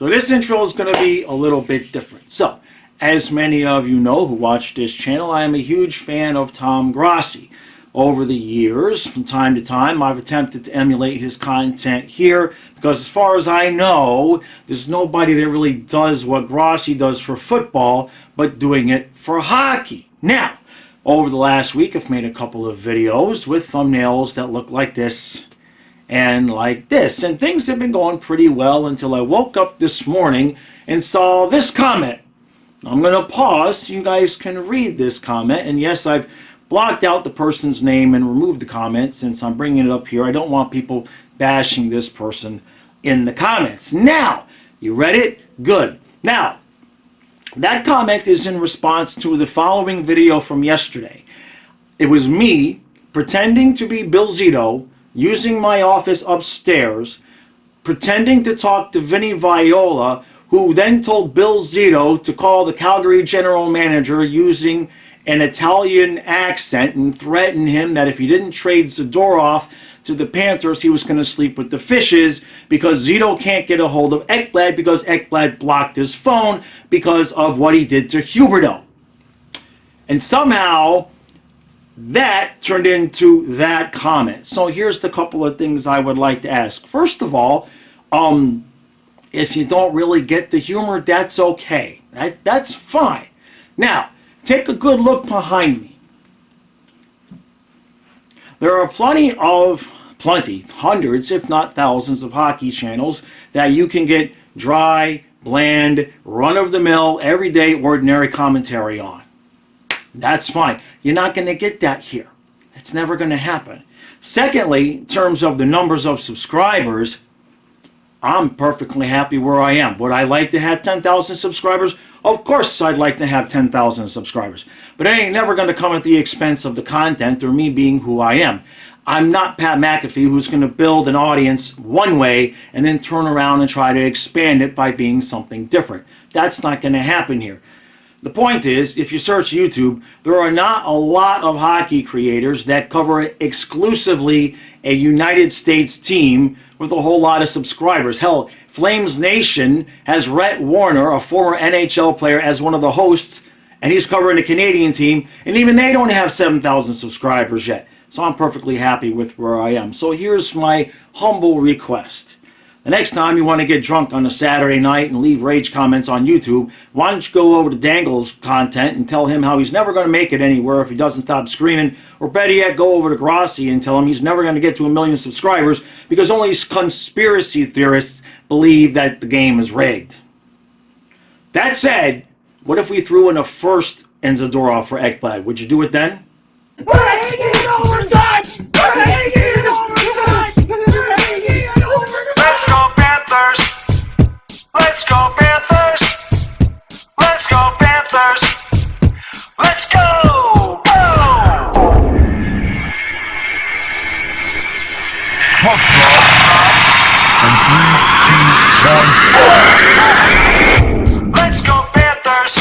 So this intro is going to be a little bit different. So, as many of you know who watch this channel, I am a huge fan of Tom Grossi. Over the years, from time to time, I've attempted to emulate his content here because as far as I know, there's nobody that really does what Grossi does for football, but doing it for hockey. Now, over the last week, I've made a couple of videos with thumbnails that look like this and like this. And things have been going pretty well until I woke up this morning and saw this comment. I'm going to pause so you guys can read this comment. And yes, I've blocked out the person's name and removed the comment since I'm bringing it up here. I don't want people bashing this person in the comments. Now, you read it? Good. Now, that comment is in response to the following video from yesterday. It was me pretending to be Bill Zito, using my office upstairs, pretending to talk to Vinny Viola, who then told Bill Zito to call the Calgary general manager using an Italian accent and threaten him that if he didn't trade Zadorov to the Panthers, he was going to sleep with the fishes because Zito can't get a hold of Ekblad because Ekblad blocked his phone because of what he did to Huberdeau. And somehow that turned into that comment. So here's the couple of things I would like to ask. First of all, if you don't really get the humor, that's okay. That's fine. Now, take a good look behind me. There are hundreds, if not thousands, of hockey channels that you can get dry, bland, run-of-the-mill, everyday, ordinary commentary on. That's fine. You're not going to get that here. It's never going to happen. Secondly, in terms of the numbers of subscribers, I'm perfectly happy where I am. Would I like to have 10,000 subscribers? Of course I'd like to have 10,000 subscribers. But it ain't never going to come at the expense of the content or me being who I am. I'm not Pat McAfee who's going to build an audience one way and then turn around and try to expand it by being something different. That's not going to happen here. The point is, if you search YouTube, there are not a lot of hockey creators that cover exclusively a United States team with a whole lot of subscribers. Hell, Flames Nation has Rhett Warner, a former NHL player, as one of the hosts, and he's covering the Canadian team, and even they don't have 7,000 subscribers yet. So I'm perfectly happy with where I am. So here's my humble request. The next time you want to get drunk on a Saturday night and leave rage comments on YouTube, why don't you go over to Dangle's content and tell him how he's never going to make it anywhere if he doesn't stop screaming, or better yet, go over to Grossi and tell him he's never going to get to 1 million subscribers because only conspiracy theorists believe that the game is rigged. That said, what if we threw in a first and Zadorov for Ekblad? Would you do it then? We're hanging overtime! We're hanging overtime! Let's go Panthers! Let's go Panthers! Let's go Panthers! Let's go! Go! Puck drop. And 3, 2, 1. Let's go Panthers!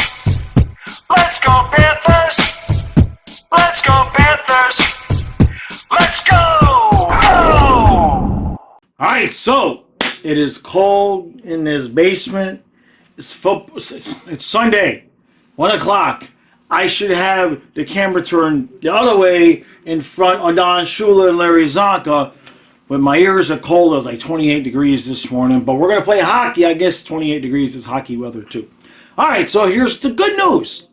Let's go Panthers! Let's go Panthers! Let's go! Go! Alright, so it is cold in this basement. It's Sunday, 1 o'clock. I should have the camera turned the other way in front of Don Shula and Larry Zonka, but my ears are cold. It was like 28 degrees this morning, but we're going to play hockey. I guess 28 degrees is hockey weather too. Alright, so here's the good news.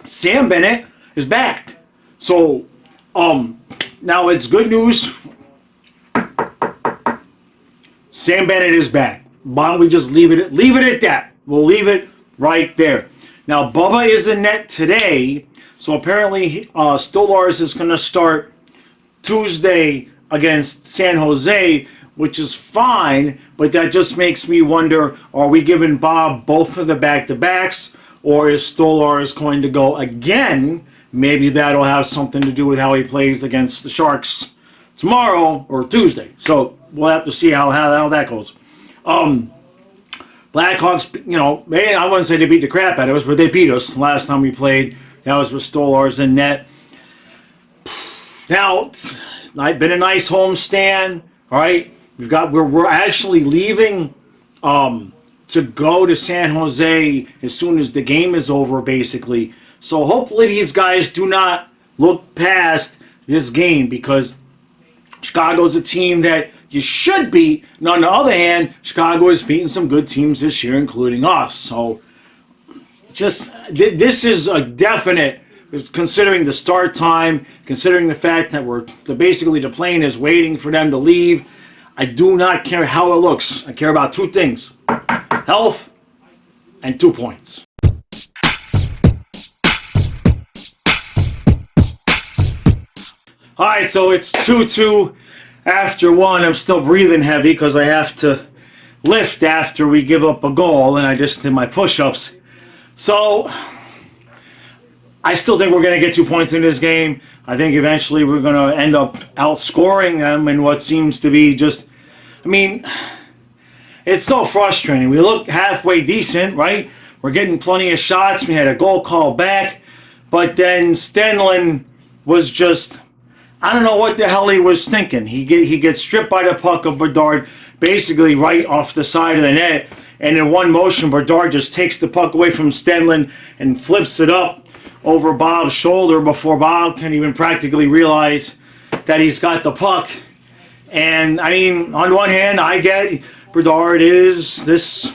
Sam Bennett is back. So, now it's good news. Sam Bennett is back. Why don't we just leave it at that? We'll leave it right there. Now, Bubba is in net today, so apparently Stolarz is going to start Tuesday against San Jose, which is fine, but that just makes me wonder, are we giving Bob both of the back-to-backs, or is Stolarz going to go again? Maybe that'll have something to do with how he plays against the Sharks tomorrow or Tuesday. So we'll have to see how that goes. Blackhawks, maybe I wouldn't say they beat the crap out of us, but they beat us last time we played. That was with Stolarz in net. Now, it's been a nice home stand. All right, we're actually leaving to go to San Jose as soon as the game is over, basically. So hopefully these guys do not look past this game, because Chicago's a team that you should beat. And on the other hand, Chicago has beaten some good teams this year, including us. So just this is a definite, considering the start time, considering the fact that basically the plane is waiting for them to leave. I do not care how it looks. I care about two things: health and 2 points. All right, so it's 2-2 after one. I'm still breathing heavy because I have to lift after we give up a goal, and I just did my push-ups. So I still think we're going to get 2 points in this game. I think eventually we're going to end up outscoring them in what seems to be just, I mean, it's so frustrating. We look halfway decent, right? We're getting plenty of shots. We had a goal called back, but then Stenlin was just, I don't know what the hell he was thinking. He gets stripped by the puck of Bedard, basically right off the side of the net. And in one motion, Bedard just takes the puck away from Stenlin and flips it up over Bob's shoulder before Bob can even practically realize that he's got the puck. And, I mean, on one hand, I get Bedard is this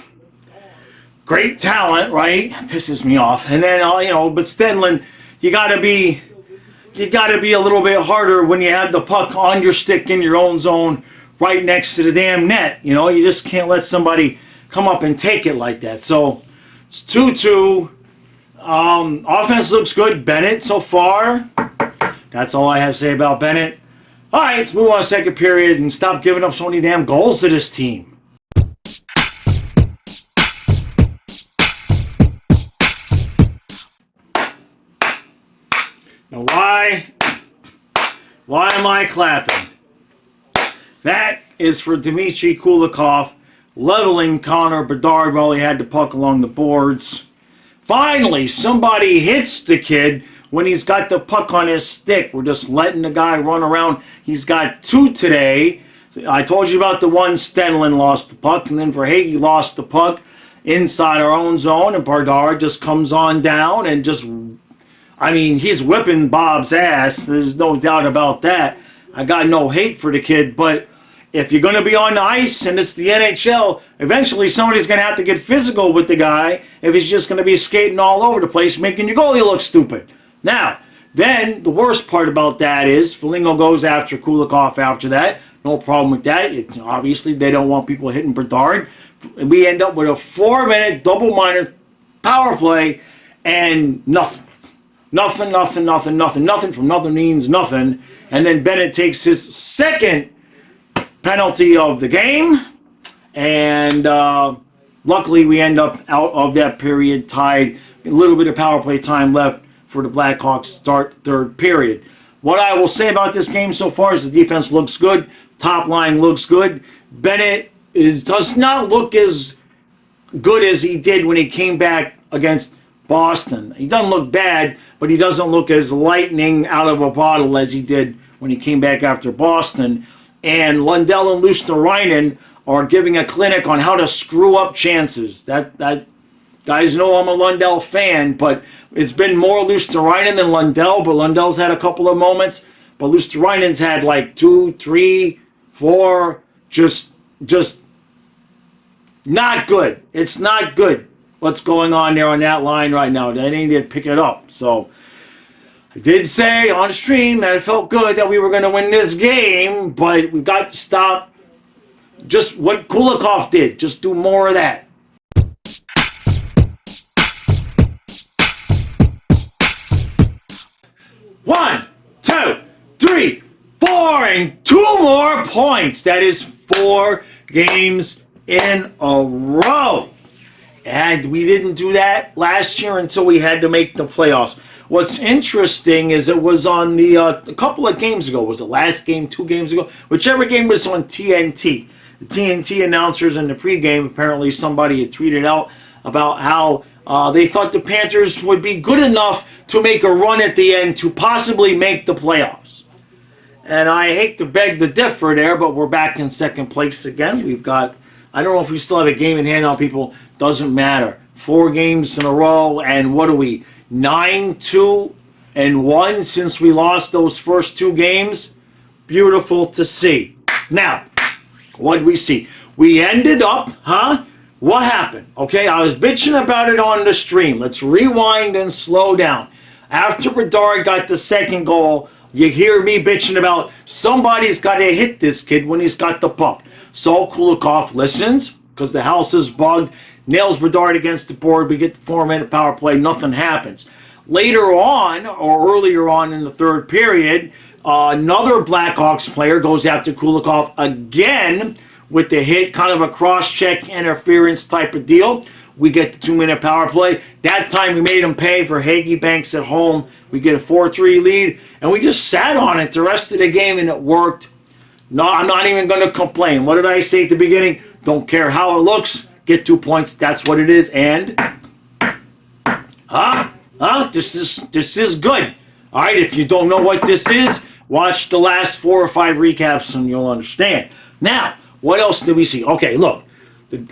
great talent, right? Pisses me off. And then, but Stenlin, you got to be a little bit harder when you have the puck on your stick in your own zone right next to the damn net. You just can't let somebody come up and take it like that. So it's 2-2. Offense looks good. Bennett so far. That's all I have to say about Bennett. All right, let's move on to second period and stop giving up so many damn goals to this team. Now, why am I clapping? That is for Dmitry Kulikov leveling Connor Bedard while he had the puck along the boards. Finally, somebody hits the kid when he's got the puck on his stick. We're just letting the guy run around. He's got 2 today. I told you about the one Stenlin lost the puck, and then Verhaeghe lost the puck inside our own zone, and Bedard just comes on down and just, I mean, he's whipping Bob's ass. There's no doubt about that. I got no hate for the kid, but if you're going to be on the ice and it's the NHL, eventually somebody's going to have to get physical with the guy if he's just going to be skating all over the place, making your goalie look stupid. Now, then, the worst part about that is Foligno goes after Kulikov after that. No problem with that. Obviously, they don't want people hitting Bedard. We end up with a 4-minute double-minor power play and nothing. Nothing from nothing means nothing. And then Bennett takes his second penalty of the game, and luckily we end up out of that period tied. A little bit of power play time left for the Blackhawks start third period. What I will say about this game so far is the defense looks good, top line looks good. Bennett does not look as good as he did when he came back against Boston. He doesn't look bad, but he doesn't look as lightning out of a bottle as he did when he came back after Boston. And Lundell and Luosterainen are giving a clinic on how to screw up chances. That guys know I'm a Lundell fan, but it's been more Luosterainen than Lundell. But Lundell's had a couple of moments, but Luosterainen's had like 2, 3, 4, just not good. It's not good what's going on there on that line right now. They need to pick it up. So I did say on the stream that it felt good that we were going to win this game, but we've got to stop just what Kulikov did. Just do more of that. One, two, three, 4, and 2 more points. That is 4 games in a row. And we didn't do that last year until we had to make the playoffs. What's interesting is it was on the a couple of games ago. Was it last game, 2 games ago? Whichever game was on TNT. The TNT announcers in the pregame, apparently somebody had tweeted out about how they thought the Panthers would be good enough to make a run at the end to possibly make the playoffs. And I hate to beg to differ there, but we're back in second place again. We've got I don't know if we still have a game in hand on people. Doesn't matter. 4 games in a row, and what are we? 9-2-1 since we lost those first 2 games. Beautiful to see. Now, what did we see? We ended up, What happened? Okay, I was bitching about it on the stream. Let's rewind and slow down. After Bedard got the second goal, you hear me bitching about somebody's got to hit this kid when he's got the puck. So Kulikov listens, because the house is bugged, nails Bedard against the board, we get the 4-minute power play, nothing happens. Later on, or earlier on in the third period, another Blackhawks player goes after Kulikov again with the hit, kind of a cross-check interference type of deal. We get the 2-minute power play. That time we made him pay for Hagee Banks at home. We get a 4-3 lead, and we just sat on it the rest of the game, and it worked. No, I'm not even going to complain. What did I say at the beginning? Don't care how it looks. Get 2 points. That's what it is. And, this is good. All right, if you don't know what this is, watch the last 4 or 5 recaps, and you'll understand. Now, what else did we see? Okay, look. The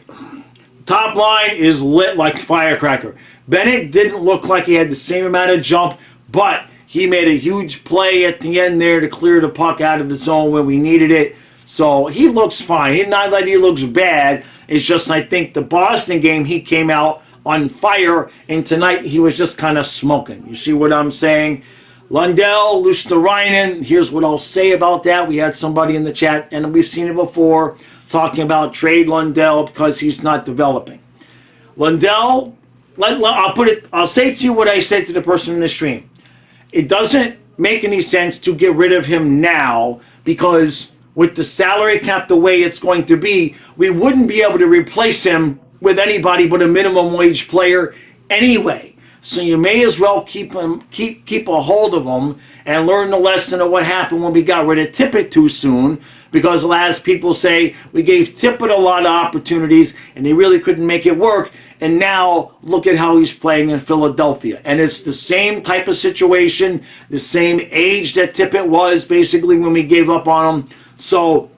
top line is lit like firecracker. Bennett didn't look like he had the same amount of jump, but he made a huge play at the end there to clear the puck out of the zone when we needed it. So he looks fine. Not that he looks bad. It's just, I think, the Boston game, he came out on fire, and tonight he was just kind of smoking. You see what I'm saying? Lundell, Luosterainen, here's what I'll say about that. We had somebody in the chat, and we've seen it before, talking about trade Lundell because he's not developing. Lundell, I'll say to you what I said to the person in the stream. It doesn't make any sense to get rid of him now because with the salary cap the way it's going to be, we wouldn't be able to replace him with anybody but a minimum wage player anyway. So you may as well keep a hold of him and learn the lesson of what happened when we got rid of Tippett too soon. Because as people say, we gave Tippett a lot of opportunities and he really couldn't make it work. And now look at how he's playing in Philadelphia. And it's the same type of situation, the same age that Tippett was basically when we gave up on him. So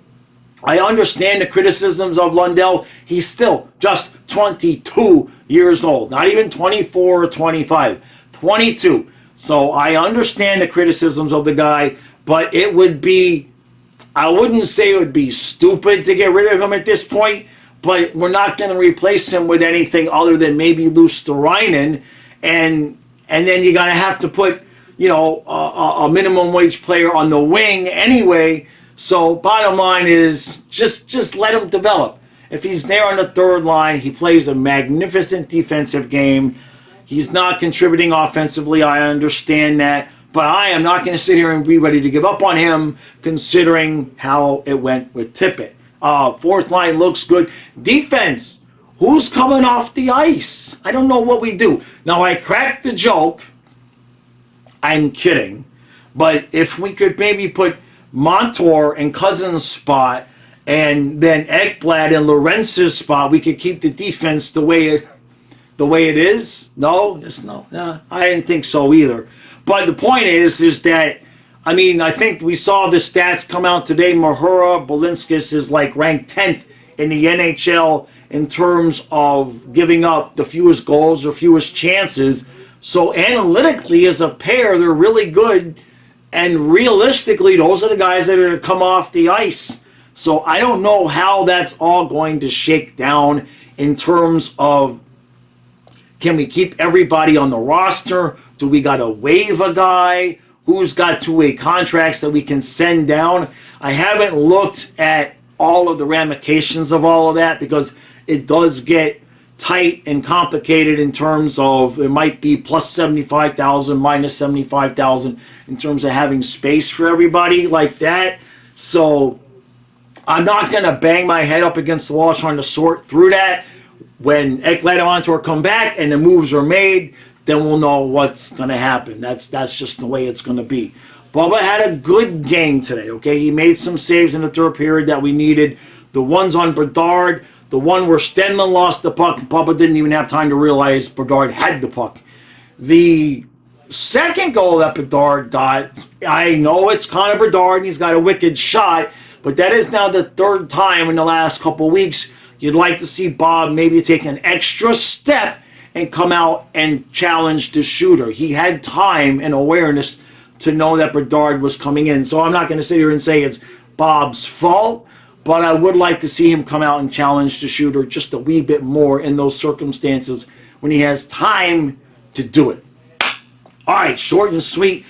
I understand the criticisms of Lundell. He's still just 22 years old. Not even 24 or 25. 22. So I understand the criticisms of the guy, but it would be, I wouldn't say it would be stupid to get rid of him at this point, but we're not going to replace him with anything other than maybe Luosterainen, and then you're going to have to put, a minimum wage player on the wing anyway. So bottom line is just let him develop. If he's there on the third line, he plays a magnificent defensive game. He's not contributing offensively, I understand that. But I am not going to sit here and be ready to give up on him considering how it went with Tippett. Fourth line looks good. Defense, who's coming off the ice? I don't know what we do. Now, I cracked the joke. I'm kidding. But if we could maybe put Montour in Cousins' spot and then Ekblad in Lorentz's spot, we could keep the defense the way it is. No, I didn't think so either. But the point is that, I think we saw the stats come out today. Mahura Balinskis is like ranked 10th in the NHL in terms of giving up the fewest goals or fewest chances. So analytically, as a pair, they're really good. And realistically, those are the guys that are going to come off the ice. So I don't know how that's all going to shake down in terms of, can we keep everybody on the roster? Do we got to waive a guy? Who's got two-way contracts that we can send down? I haven't looked at all of the ramifications of all of that because it does get tight and complicated in terms of it might be plus 75,000, minus 75,000 in terms of having space for everybody like that. So I'm not going to bang my head up against the wall trying to sort through that. When Ekblad and Montour come back and the moves are made, then we'll know what's going to happen. That's just the way it's going to be. Bubba had a good game today, okay? He made some saves in the third period that we needed. The ones on Bedard, the one where Stenman lost the puck, Bubba didn't even have time to realize Bedard had the puck. The second goal that Bedard got, I know it's Connor Bedard and he's got a wicked shot, but that is now the third time in the last couple weeks you'd like to see Bob maybe take an extra step and come out and challenge the shooter. He had time and awareness to know that Bedard was coming in. So I'm not going to sit here and say it's Bob's fault, but I would like to see him come out and challenge the shooter just a wee bit more in those circumstances when he has time to do it. All right, short and sweet.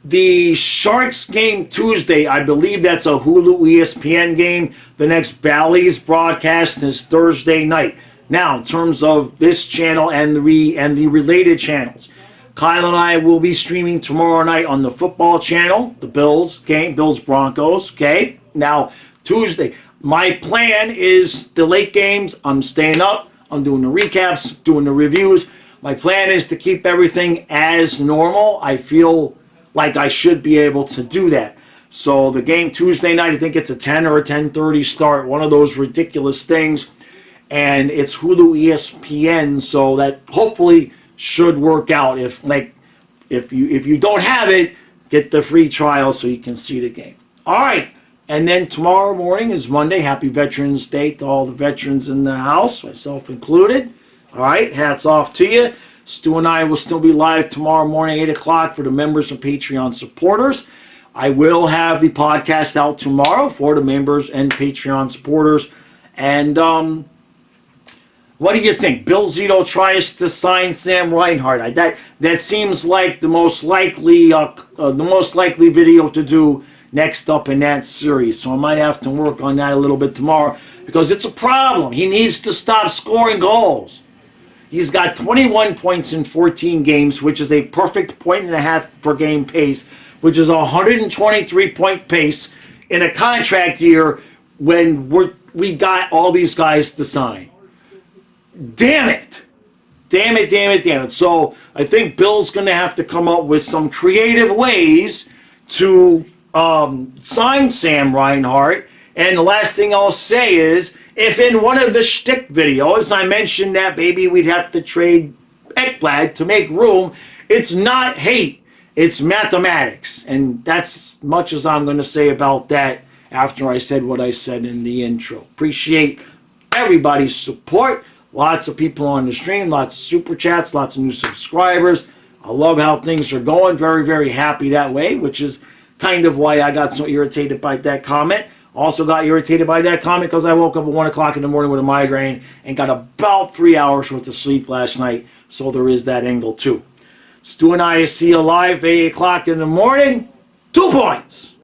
The Sharks game Tuesday, I believe that's a Hulu ESPN game. The next Bally's broadcast is Thursday night. Now, in terms of this channel and the related channels, Kyle and I will be streaming tomorrow night on the football channel, the Bills game, Bills-Broncos, okay? Now, Tuesday, my plan is the late games. I'm staying up. I'm doing the recaps, doing the reviews. My plan is to keep everything as normal. I feel like I should be able to do that. So the game Tuesday night, I think it's a 10 or a 10:30 start, one of those ridiculous things. And it's Hulu ESPN, so that hopefully should work out. If you don't have it, get the free trial so you can see the game. All right, and then tomorrow morning is Monday. Happy Veterans Day to all the veterans in the house, myself included. All right, hats off to you. Stu and I will still be live tomorrow morning, 8 o'clock for the members and Patreon supporters. I will have the podcast out tomorrow for the members and Patreon supporters. And what do you think? Bill Zito tries to sign Sam Reinhart. That seems like the most likely video to do next up in that series. So I might have to work on that a little bit tomorrow because it's a problem. He needs to stop scoring goals. He's got 21 points in 14 games, which is a perfect point and a half per game pace, which is a 123-point pace in a contract year when we got all these guys to sign. Damn it. Damn it, damn it, damn it. So I think Bill's going to have to come up with some creative ways to sign Sam Reinhart. And the last thing I'll say is, if in one of the shtick videos I mentioned that maybe we'd have to trade Ekblad to make room, it's not hate, it's mathematics. And that's as much as I'm going to say about that after I said what I said in the intro. Appreciate everybody's support. Lots of people on the stream, lots of super chats, lots of new subscribers. I love how things are going. Very, very happy that way, which is kind of why I got so irritated by that comment. Also got irritated by that comment because I woke up at 1 o'clock in the morning with a migraine and got about 3 hours worth of sleep last night. So there is that angle too. Stu and I see you live 8 o'clock in the morning. 2 points.